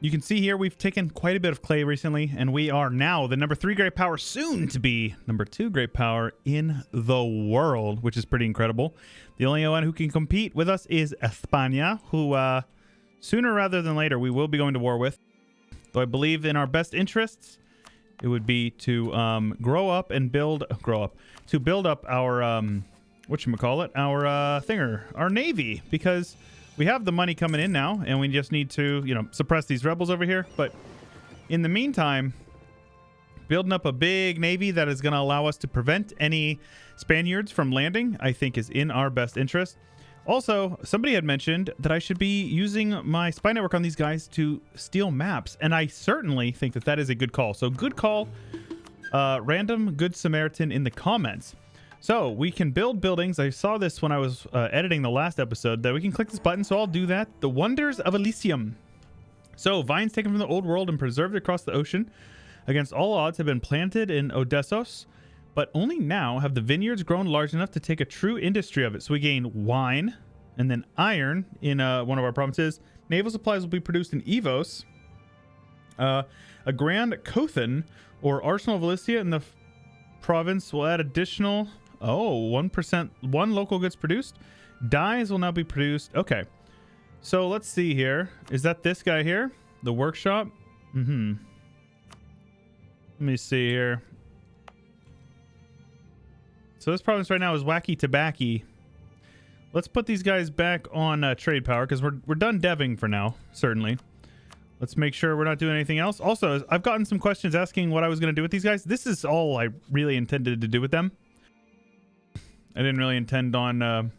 You can see here we've taken quite a bit of clay recently, and we are now the number 3 great power, soon to be number 2 great power in the world, which is pretty incredible. The only one who can compete with us is España, who sooner rather than later we will be going to war with. Though I believe in our best interests, it would be to grow up our our navy, because we have the money coming in now, and we just need to, you know, suppress these rebels over here. But in the meantime, building up a big navy that is going to allow us to prevent any Spaniards from landing, I think is in our best interest. Also, somebody had mentioned that I should be using my spy network on these guys to steal maps, and I certainly think that that is a good call. So good call, random good Samaritan in the comments. So we can build buildings. I saw this when I was editing the last episode, that we can click this button, so I'll do that. The Wonders of Elysium. So vines taken from the old world and preserved across the ocean against all odds have been planted in Odessos, but only now have the vineyards grown large enough to take a true industry of it. So we gain wine and then iron in one of our provinces. Naval supplies will be produced in Evos. A Grand Kothan or Arsenal of Elysia in the province will add additional 1% one local goods produced. Dyes will now be produced. Okay, so let's see here. Is that this guy here, the workshop? Let me see here. So this province right now is Wacky Tobacco. Let's put these guys back on trade power, because we're done deving for now, certainly. Let's make sure we're not doing anything else. Also, I've gotten some questions asking what I was going to do with these guys. This is all I really intended to do with them. I didn't really intend on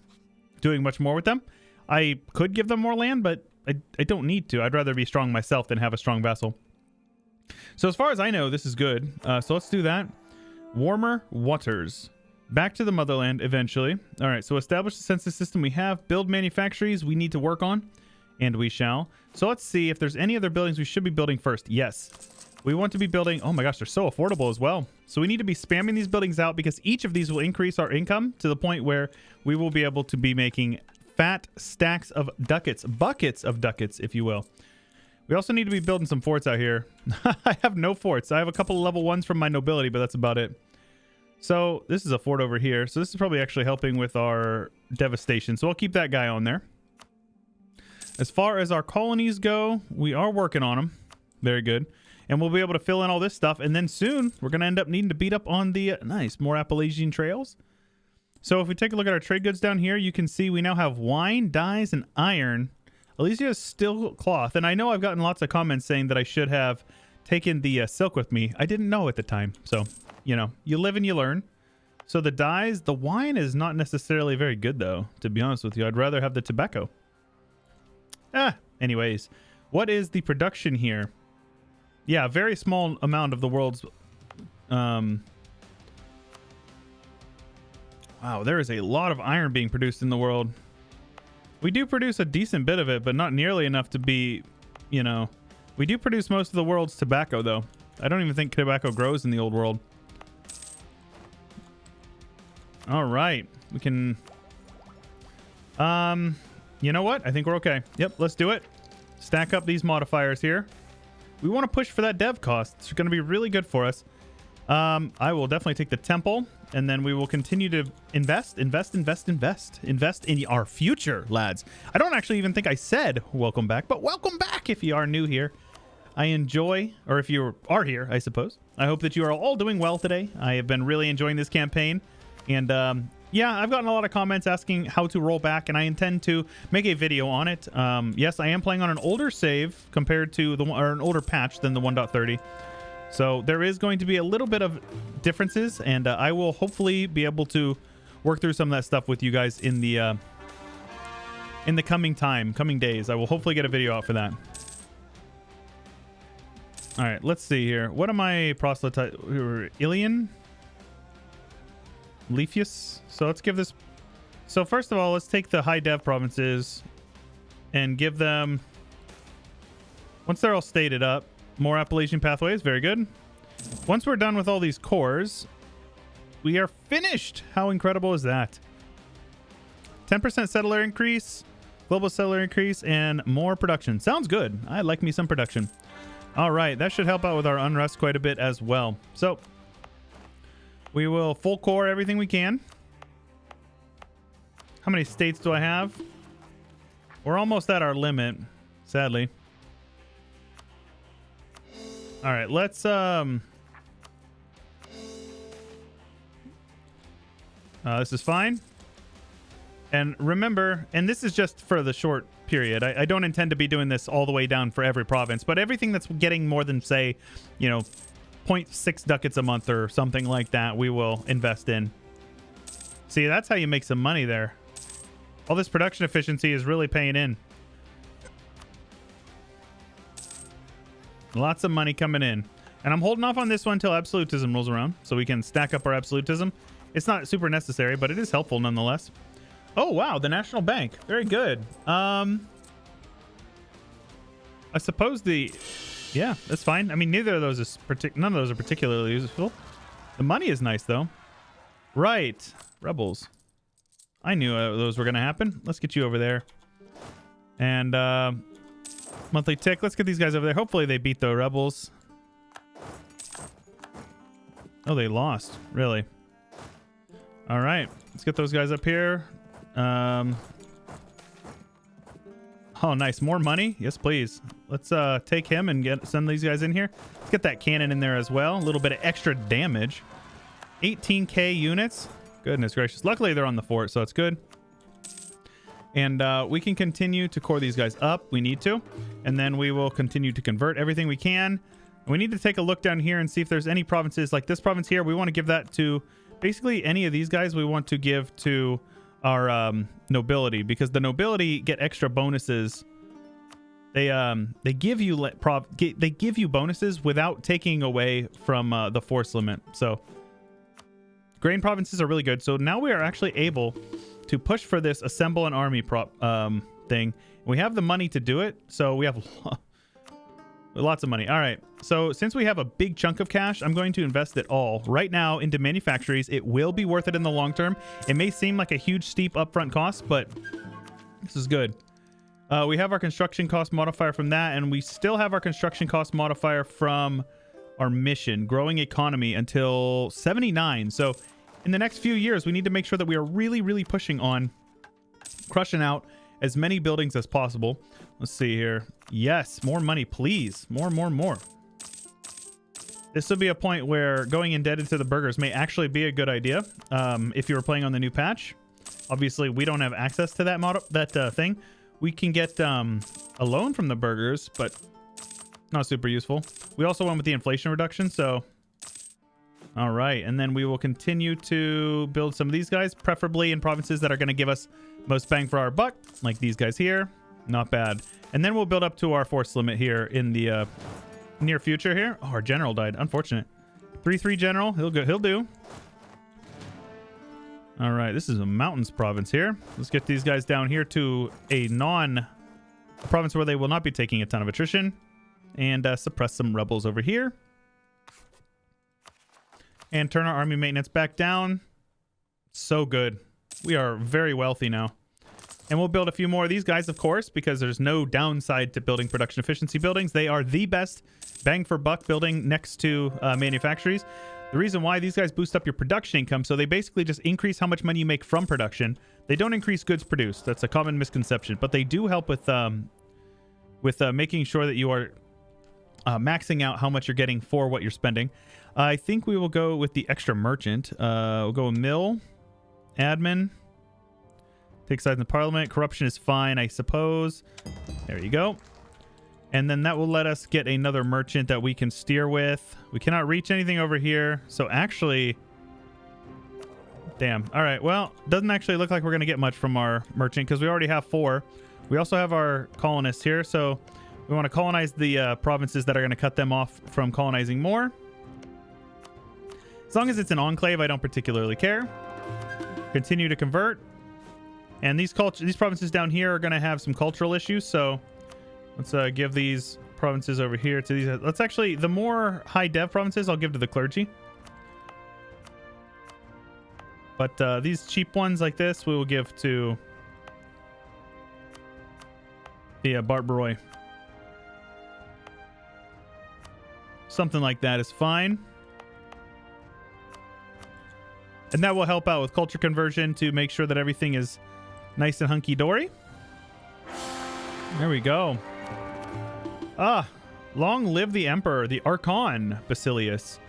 doing much more with them. I could give them more land, but I don't need to. I'd rather be strong myself than have a strong vassal. So as far as I know, this is good. So let's do that. Warmer waters. Back to the motherland eventually. All right, so establish the census system we have. Build manufactories we need to work on, and we shall. So let's see if there's any other buildings we should be building first. Yes, we want to be building. Oh my gosh, they're so affordable as well. So we need to be spamming these buildings out, because each of these will increase our income to the point where we will be able to be making fat stacks of ducats, buckets of ducats, if you will. We also need to be building some forts out here. I have no forts. I have a couple of level 1s from my nobility, but that's about it. So this is a fort over here. So this is probably actually helping with our devastation. So I'll keep that guy on there. As far as our colonies go, we are working on them. Very good. And we'll be able to fill in all this stuff. And then soon we're going to end up needing to beat up on the more Appalachian trails. So if we take a look at our trade goods down here, you can see we now have wine, dyes, and iron. Elysia is still cloth. And I know I've gotten lots of comments saying that I should have taken the silk with me. I didn't know at the time. So, you know, you live and you learn. So the dyes, the wine is not necessarily very good, though, to be honest with you. I'd rather have the tobacco. Anyways, what is the production here? Yeah, a very small amount of the world's... Wow, there is a lot of iron being produced in the world. We do produce a decent bit of it, but not nearly enough to be, you know... We do produce most of the world's tobacco, though. I don't even think tobacco grows in the old world. All right. We can... You know what? I think we're okay. Yep, let's do it. Stack up these modifiers here. We want to push for that dev cost. It's going to be really good for us. I will definitely take the temple, and then we will continue to invest in our future, lads. I don't actually even think I said welcome back, but welcome back if you are new here. I enjoy, or if you are here, I suppose. I hope that you are all doing well today. I have been really enjoying this campaign, and yeah, I've gotten a lot of comments asking how to roll back, and I intend to make a video on it. Yes, I am playing on an older save compared to an older patch than the 1.30. So there is going to be a little bit of differences, and I will hopefully be able to work through some of that stuff with you guys in the coming days. I will hopefully get a video out for that. All right, let's see here. What am I proselytizing? Ilian? Lephius. So let's give this... So first of all, let's take the high dev provinces and give them... Once they're all stated up, more Appalachian pathways. Very good. Once we're done with all these cores, we are finished. How incredible is that? 10% settler increase, global settler increase, and more production. Sounds good. I like me some production. All right, that should help out with our unrest quite a bit as well. So we will full core everything we can. How many states do I have? We're almost at our limit, sadly. All right, let's this is fine. And remember, and this is just for the short period. I don't intend to be doing this all the way down for every province, but everything that's getting more than, say, 0.6 ducats a month or something like that, we will invest in. See, that's how you make some money there. All this production efficiency is really paying in. Lots of money coming in. And I'm holding off on this one until absolutism rolls around so we can stack up our absolutism. It's not super necessary, but it is helpful nonetheless. Oh, wow. The National Bank. Very good. I suppose yeah, that's fine. I mean, neither of those is none of those are particularly useful. The money is nice, though. Right. Rebels. I knew those were going to happen. Let's get you over there. And monthly tick. Let's get these guys over there. Hopefully they beat the rebels. Oh, they lost. Really? All right. Let's get those guys up here. Oh, nice. More money? Yes, please. Let's take him and send these guys in here. Let's get that cannon in there as well. A little bit of extra damage. 18k units. Goodness gracious. Luckily, they're on the fort, so it's good. And we can continue to core these guys up. We need to. And then we will continue to convert everything we can. We need to take a look down here and see if there's any provinces like this province here. We want to give that to basically any of these guys. We want to give to our nobility, because the nobility get extra bonuses. They give you bonuses without taking away from the force limit. So grain provinces are really good. So now we are actually able to push for this assemble an army thing. We have the money to do it, so we have lots of money. All right, so since we have a big chunk of cash, I'm going to invest it all right now into manufactories. It will be worth it in the long term. It may seem like a huge steep upfront cost, but this is good. We have our construction cost modifier from that, and we still have our construction cost modifier from our mission, growing economy, until 79. So in the next few years, we need to make sure that we are really, really pushing on crushing out as many buildings as possible. Let's see here. Yes, more money, please. More. This would be a point where going indebted to the burghers may actually be a good idea if you were playing on the new patch. Obviously, we don't have access to that thing. We can get a loan from the burghers, but not super useful. We also went with the inflation reduction, so... All right, and then we will continue to build some of these guys, preferably in provinces that are going to give us most bang for our buck, like these guys here. Not bad. And then we'll build up to our force limit here in the near future here. Oh, our general died. Unfortunate. 3-3 general. He'll do. All right, this is a mountains province here. Let's get these guys down here to a province where they will not be taking a ton of attrition, and suppress some rebels over here. And turn our army maintenance back down. So good. We are very wealthy now. And we'll build a few more of these guys, of course, because there's no downside to building production efficiency buildings. They are the best bang for buck building next to manufactories. The reason why these guys boost up your production income, so they basically just increase how much money you make from production. They don't increase goods produced. That's a common misconception. But they do help with making sure that you are maxing out how much you're getting for what you're spending. I think we will go with the extra merchant. We'll go with mill, admin, take sides in the parliament. Corruption is fine, I suppose. There you go. And then that will let us get another merchant that we can steer with. We cannot reach anything over here. So actually, damn. All right, well, doesn't actually look like we're going to get much from our merchant because we already have 4. We also have our colonists here. So we want to colonize the provinces that are going to cut them off from colonizing more. As long as it's an enclave, I don't particularly care. Continue to convert. And these provinces down here are going to have some cultural issues, so let's give these provinces over here to these. Let's actually, the more high dev provinces, I'll give to the clergy. But these cheap ones like this, we will give to Yeah, Barbaroy. Something like that is fine. And that will help out with culture conversion to make sure that everything is nice and hunky-dory. There we go. Ah, long live the Emperor, the Archon Basilius.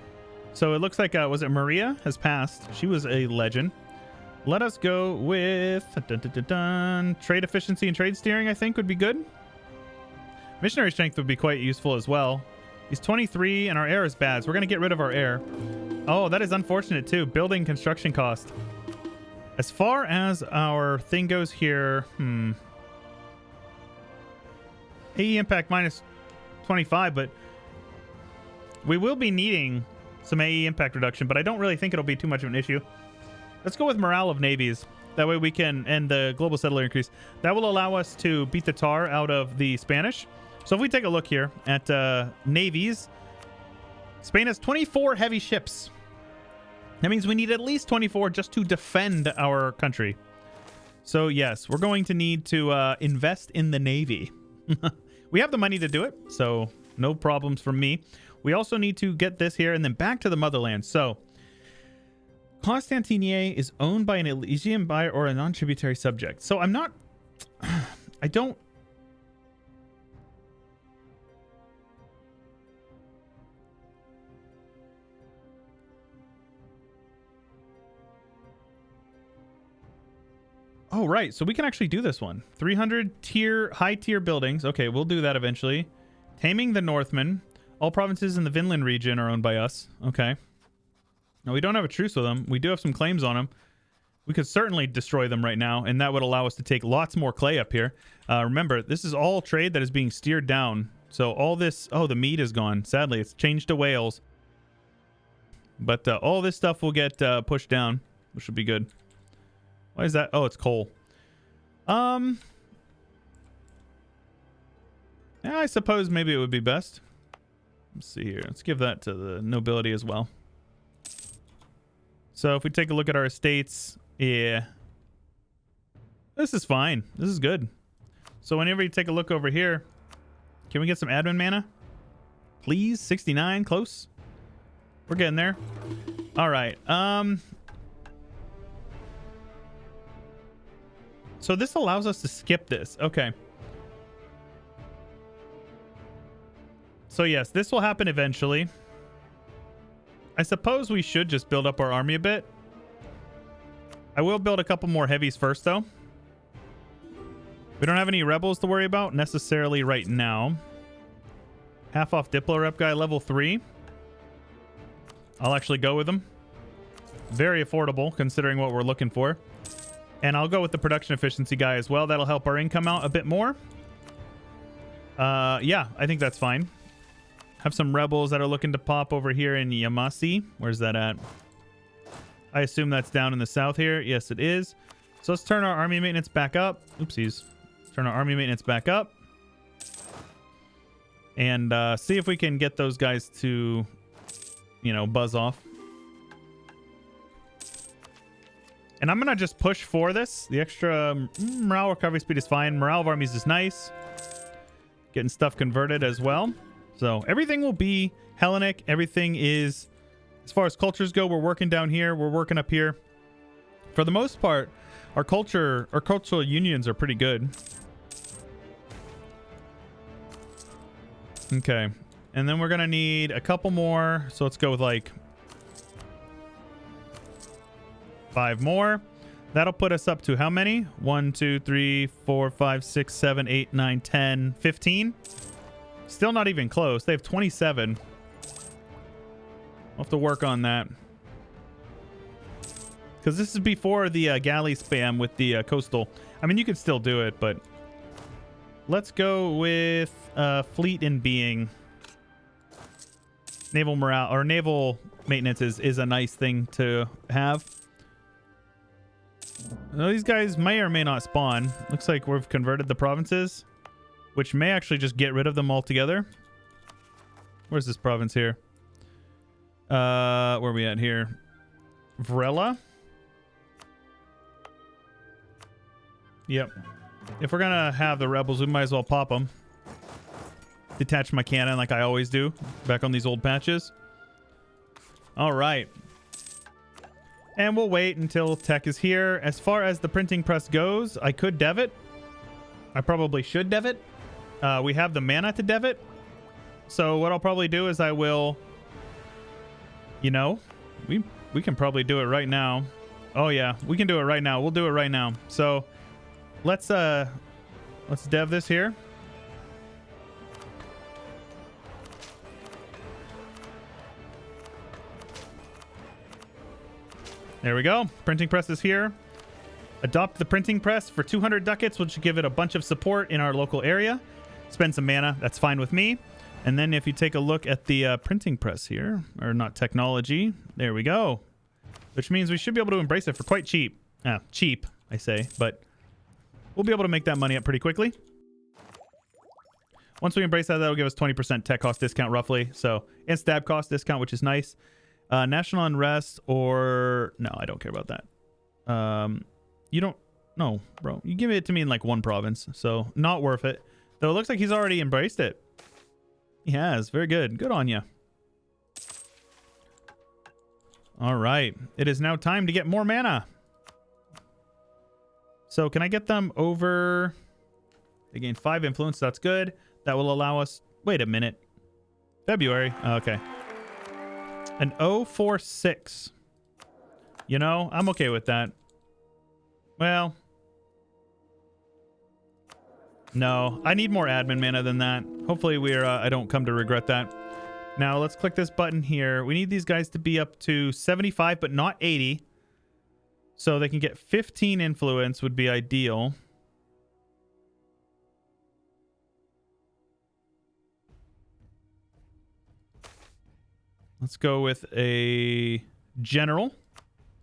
So it looks like, was it Maria has passed? She was a legend. Let us go with trade efficiency and trade steering, I think would be good. Missionary strength would be quite useful as well. He's 23 and our air is bad, so we're going to get rid of our air. Oh, that is unfortunate too. Building construction cost. As far as our thing goes here, AE impact minus 25, but we will be needing some AE impact reduction, but I don't really think it'll be too much of an issue. Let's go with morale of navies. That way we can, and the global settler increase. That will allow us to beat the tar out of the Spanish. So if we take a look here at navies, Spain has 24 heavy ships. That means we need at least 24 just to defend our country. So yes, we're going to need to invest in the Navy. We have the money to do it, so no problems from me. We also need to get this here and then back to the motherland. So Constantinier is owned by an Elysian buyer or a non-tributary subject. So I'm not... I don't... Oh, right. So we can actually do this one. 300 high tier buildings. Okay, we'll do that eventually. Taming the Northmen. All provinces in the Vinland region are owned by us. Okay. Now, we don't have a truce with them. We do have some claims on them. We could certainly destroy them right now, and that would allow us to take lots more clay up here. Remember, this is all trade that is being steered down. So all this... Oh, the meat is gone. Sadly, it's changed to Wales. But all this stuff will get pushed down, which would be good. Why is that? Oh, it's coal. Yeah, I suppose maybe it would be best. Let's see here. Let's give that to the nobility as well. So if we take a look at our estates, yeah. This is fine. This is good. So whenever you take a look over here, can we get some admin mana? Please? 69, close. We're getting there. All right. So this allows us to skip this. Okay. So yes, this will happen eventually. I suppose we should just build up our army a bit. I will build a couple more heavies first, though. We don't have any rebels to worry about necessarily right now. Half off Diplo rep guy, level 3. I'll actually go with him. Very affordable considering what we're looking for. And I'll go with the production efficiency guy as well. That'll help our income out a bit more. Yeah, I think that's fine. Have some rebels that are looking to pop over here in Yamasi. Where's that at? I assume that's down in the south here. Yes, it is. So let's turn our army maintenance back up. Oopsies. Let's turn our army maintenance back up. And see if we can get those guys to, you know, buzz off. And I'm going to just push for this. The extra morale recovery speed is fine. Morale of armies is nice. Getting stuff converted as well. So everything will be Hellenic. Everything is, as far as cultures go, we're working down here. We're working up here. For the most part, our cultural unions are pretty good. Okay. And then we're going to need a couple more. So let's go with like 5 more. That'll put us up to how many? 1, 2, 3, 4, 5, 6, 7, 8, 9, 10, 15. Still not even close. They have 27. We'll have to work on that. Because this is before the galley spam with the coastal. I mean, you could still do it, but let's go with fleet in being. Naval morale or naval maintenance is a nice thing to have. Now, these guys may or may not spawn. Looks like we've converted the provinces, which may actually just get rid of them altogether. Where's this province here? Where are we at here? Vrela? Yep. If we're gonna have the rebels, we might as well pop them. Detach my cannon like I always do back on these old patches. All right. And we'll wait until tech is here. As far as the printing press goes, I could dev it. I probably should dev it. We have the mana to dev it. So what I'll probably do is I will, you know, we can probably do it right now. Oh yeah, we can do it right now. We'll do it right now. So let's dev this here. There we go. Printing press is here. Adopt the printing press for 200 ducats, which will give it a bunch of support in our local area. Spend some mana. That's fine with me. And then if you take a look at the printing press here, or not technology, there we go. Which means we should be able to embrace it for quite cheap. Cheap, I say, but we'll be able to make that money up pretty quickly. Once we embrace that, that'll give us 20% tech cost discount roughly. So, and stab cost discount, which is nice. National unrest or... No, I don't care about that. You don't... No, bro. You give it to me in like one province. So, not worth it. Though it looks like he's already embraced it. He has. Very good. Good on you. All right. It is now time to get more mana. So, can I get them over... They gain 5 influence. That's good. That will allow us... Wait a minute. February. Okay. An 046. You know, I'm okay with that. Well, no, I need more admin mana than that. Hopefully I don't come to regret that. Now let's click this button here. We need these guys to be up to 75, but not 80. So they can get 15 influence would be ideal. Let's go with a general.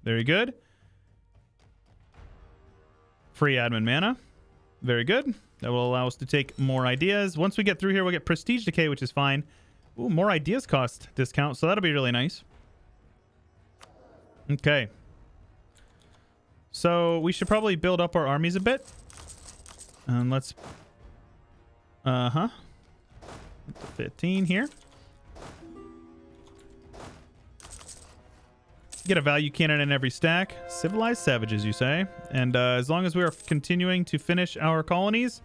Very good. Free admin mana. Very good. That will allow us to take more ideas. Once we get through here, we'll get prestige decay, which is fine. Ooh, more ideas cost discount, so that'll be really nice. Okay. So we should probably build up our armies a bit. And let's... 15 here. Get a value cannon in every stack. Civilized savages, you say. And as long as we are continuing to finish our colonies,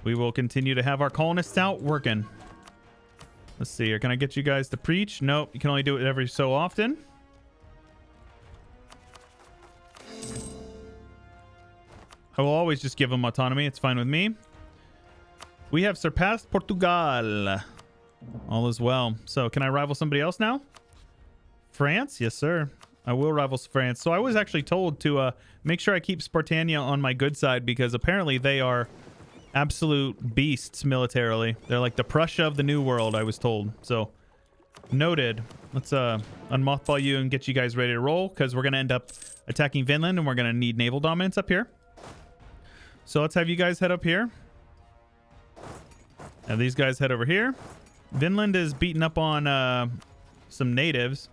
we will continue to have our colonists out working. Let's see here. Can I get you guys to preach? Nope. You can only do it every so often. I will always just give them autonomy. It's fine with me. We have surpassed Portugal. All is well. So can I rival somebody else now? France? Yes, sir. I will rival France. So I was actually told to make sure I keep Spartania on my good side because apparently they are absolute beasts militarily. They're like the Prussia of the New World, I was told. So noted. Let's unmothball you and get you guys ready to roll because we're going to end up attacking Vinland and we're going to need naval dominance up here. So let's have you guys head up here. And these guys head over here. Vinland is beating up on some natives.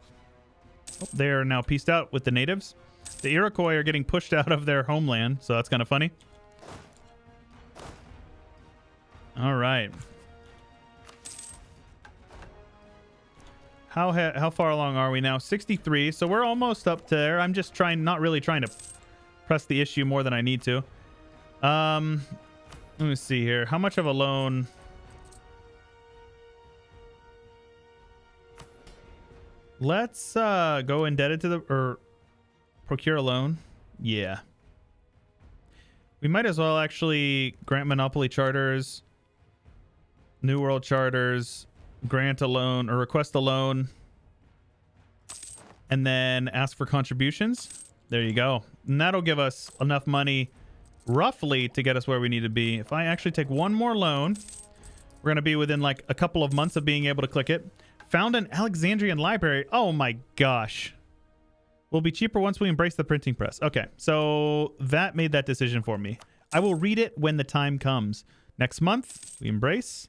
They are now pieced out with the natives. The Iroquois are getting pushed out of their homeland, so that's kind of funny. All right. How far along are we now? 63. So we're almost up there. I'm just not really trying to press the issue more than I need to. Let me see here. How much of a loan? Let's go indebted to or procure a loan. Yeah. We might as well actually grant monopoly charters, New World charters, grant a loan or request a loan, and then ask for contributions. There you go. And that'll give us enough money roughly to get us where we need to be. If I actually take one more loan, we're going to be within like a couple of months of being able to click it. Found an Alexandrian library. Oh my gosh. Will be cheaper once we embrace the printing press. Okay, so that made that decision for me. I will read it when the time comes. Next month, we embrace.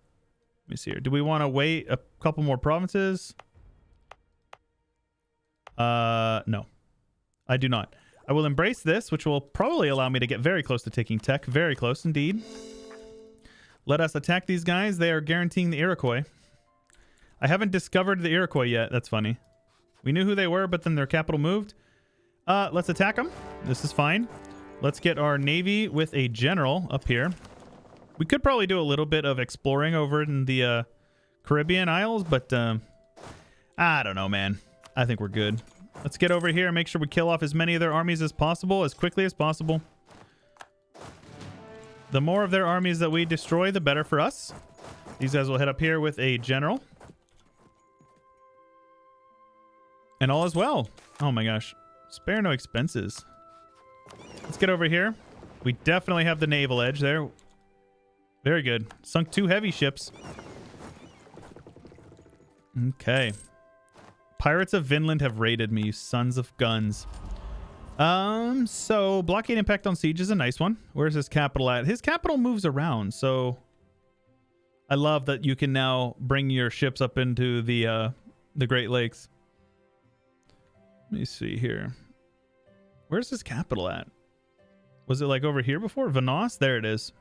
Let me see here. Do we want to wait a couple more provinces? No, I do not. I will embrace this, which will probably allow me to get very close to taking tech. Very close indeed. Let us attack these guys. They are guaranteeing the Iroquois. I haven't discovered the Iroquois yet. That's funny. We knew who they were, but then their capital moved. Let's attack them. This is fine. Let's get our navy with a general up here. We could probably do a little bit of exploring over in the Caribbean Isles, but I don't know, man. I think we're good. Let's get over here and make sure we kill off as many of their armies as possible, as quickly as possible. The more of their armies that we destroy, the better for us. These guys will head up here with a general. And all is well. Oh my gosh. Spare no expenses. Let's get over here. We definitely have the naval edge there. Very good. Sunk 2 heavy ships. Okay. Pirates of Vinland have raided me, you sons of guns. So blockade impact on siege is a nice one. Where's his capital at? His capital moves around, so I love that you can now bring your ships up into the Great Lakes. Let me see here. Where's his capital at? Was it like over here before? Vanoss? There it is.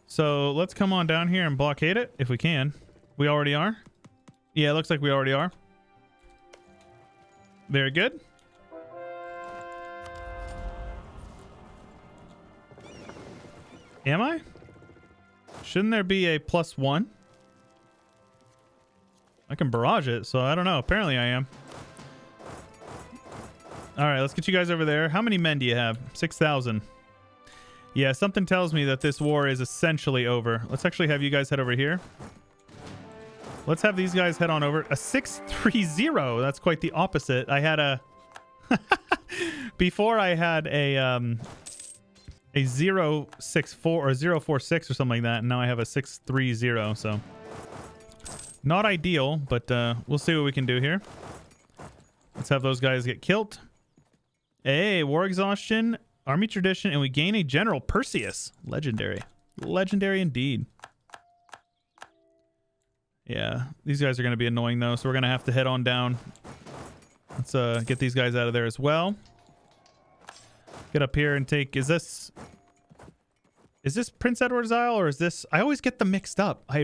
So let's come on down here and blockade it if we can. We already are. Yeah, it looks like we already are. Very good. Am I? Shouldn't there be a +1? I can barrage it, so I don't know. Apparently I am. All right, let's get you guys over there. How many men do you have? 6,000. Yeah, something tells me that this war is essentially over. Let's actually have you guys head over here. Let's have these guys head on over. A 630. That's quite the opposite. I had a... Before I had a 064 or 046 or something like that, and now I have a 630, so... Not ideal, but we'll see what we can do here. Let's have those guys get killed. Hey, war exhaustion, army tradition, and we gain a general, Perseus. Legendary. Legendary indeed. Yeah, these guys are going to be annoying, though, so we're going to have to head on down. Let's get these guys out of there as well. Get up here and take... Is this Prince Edward's Isle, or is this... I always get them mixed up. I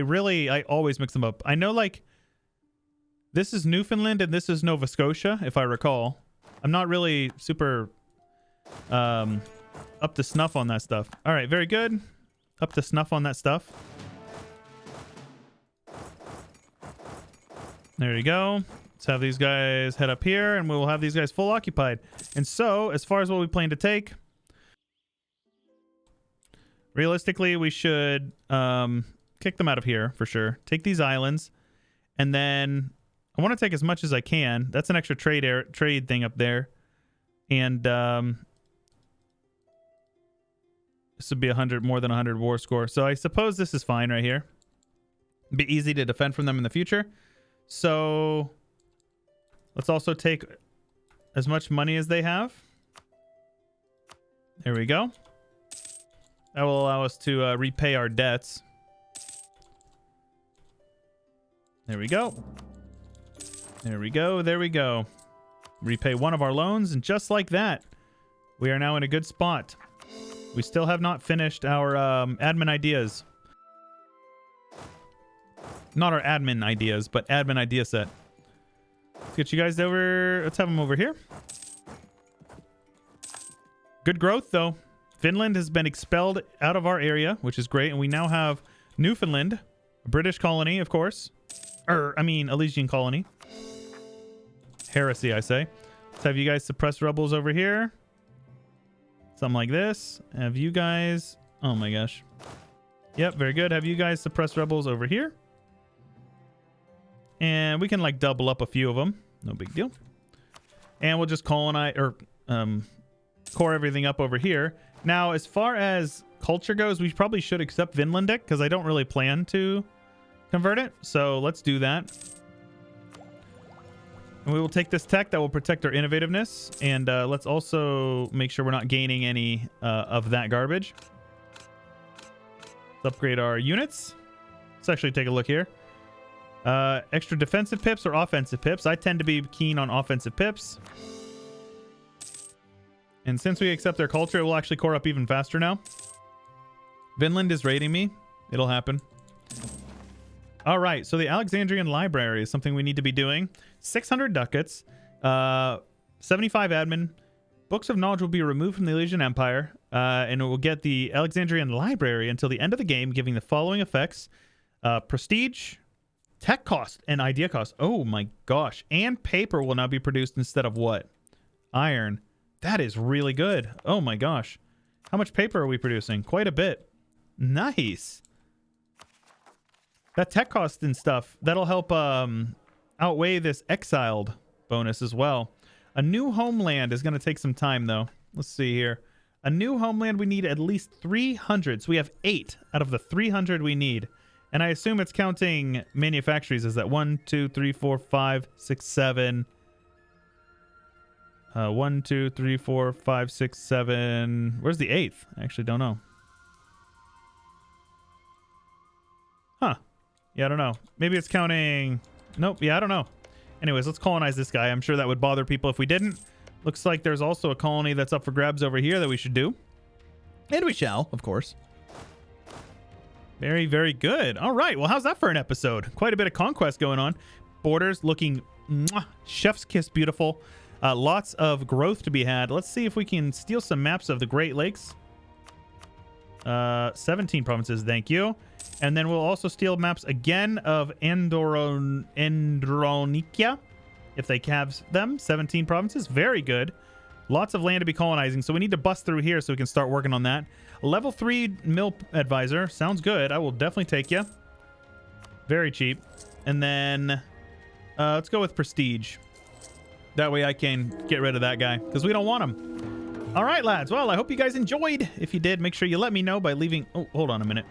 always mix them up. I know, like, this is Newfoundland and this is Nova Scotia, if I recall. I'm not really super up to snuff on that stuff. All right, very good. Up to snuff on that stuff. There you go. Let's have these guys head up here, and we'll have these guys full occupied. And so, as far as what we plan to take, realistically, we should kick them out of here for sure. Take these islands, and then I want to take as much as I can. That's an extra trade thing up there, and this would be 100, more than 100 war score. So I suppose this is fine right here. Be easy to defend from them in the future. So let's also take as much money as they have. There we go. That will allow us to repay our debts. There we go. There we go. There we go. Repay one of our loans, and just like that, we are now in a good spot. We still have not finished our admin ideas. Not our admin ideas, but admin idea set. Let's get you guys over. Let's have them over here. Good growth, though. Finland has been expelled out of our area, which is great. And we now have Newfoundland, a British colony, of course. Elysian colony. Heresy, I say. Let's have you guys suppress rebels over here. Something like this. Have you guys... Oh my gosh. Yep, very good. Have you guys suppress rebels over here. And we can like double up a few of them. No big deal. And we'll just colonize or core everything up over here. Now, as far as culture goes, we probably should accept Vinland because I don't really plan to convert it. So let's do that. And we will take this tech that will protect our innovativeness. And let's also make sure we're not gaining any of that garbage. Let's upgrade our units. Let's actually take a look here. Extra defensive pips or offensive pips. I tend to be keen on offensive pips. And since we accept their culture, it will actually core up even faster now. Vinland is raiding me. It'll happen. All right, so the Alexandrian Library is something we need to be doing. 600 ducats, 75 admin. Books of knowledge will be removed from the Elysian Empire, and it will get the Alexandrian Library until the end of the game, giving the following effects. Prestige, tech cost, and idea cost. Oh my gosh. And paper will now be produced instead of what? Iron. That is really good. Oh my gosh. How much paper are we producing? Quite a bit. Nice. That tech cost and stuff, that'll help outweigh this exiled bonus as well. A new homeland is going to take some time, though. Let's see here. A new homeland, we need at least 300. So we have 8 out of the 300 we need. And I assume it's counting manufactories. Is that 1, 2, 3, 4, 5, 6, 7? 1, 2, 3, 4, 5, 6, 7. Where's the 8th? I actually don't know. Huh. Yeah, I don't know. Maybe it's counting... Nope. Yeah, I don't know. Anyways, let's colonize this guy. I'm sure that would bother people if we didn't. Looks like there's also a colony that's up for grabs over here that we should do. And we shall, of course. Very, very good. All right. Well, how's that for an episode? Quite a bit of conquest going on. Borders looking chef's kiss beautiful. Lots of growth to be had. Let's see if we can steal some maps of the Great Lakes. 17 provinces, thank you. And then we'll also steal maps again of Andronikia, if they have them. 17 provinces, very good. Lots of land to be colonizing, so we need to bust through here so we can start working on that. Level 3 mill advisor, sounds good. I will definitely take you. Very cheap. And then let's go with prestige. That way I can get rid of that guy, because we don't want him. All right, lads. Well, I hope you guys enjoyed. If you did, make sure you let me know by leaving... Oh, hold on a minute.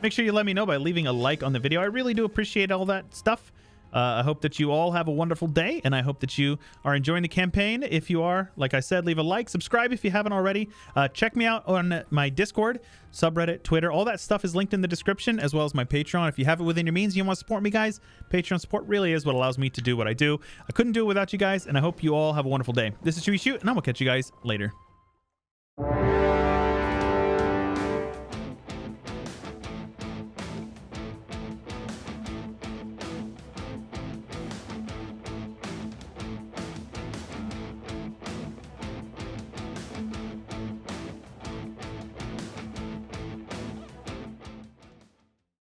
Make sure you let me know by leaving a like on the video. I really do appreciate all that stuff. I hope that you all have a wonderful day, and I hope that you are enjoying the campaign. If you are, like I said, leave a like, subscribe if you haven't already. Check me out on my Discord, subreddit, Twitter. All that stuff is linked in the description, as well as my Patreon. If you have it within your means and you want to support me, guys, Patreon support really is what allows me to do what I do. I couldn't do it without you guys, and I hope you all have a wonderful day. This is Chewyshoot, and I will catch you guys later.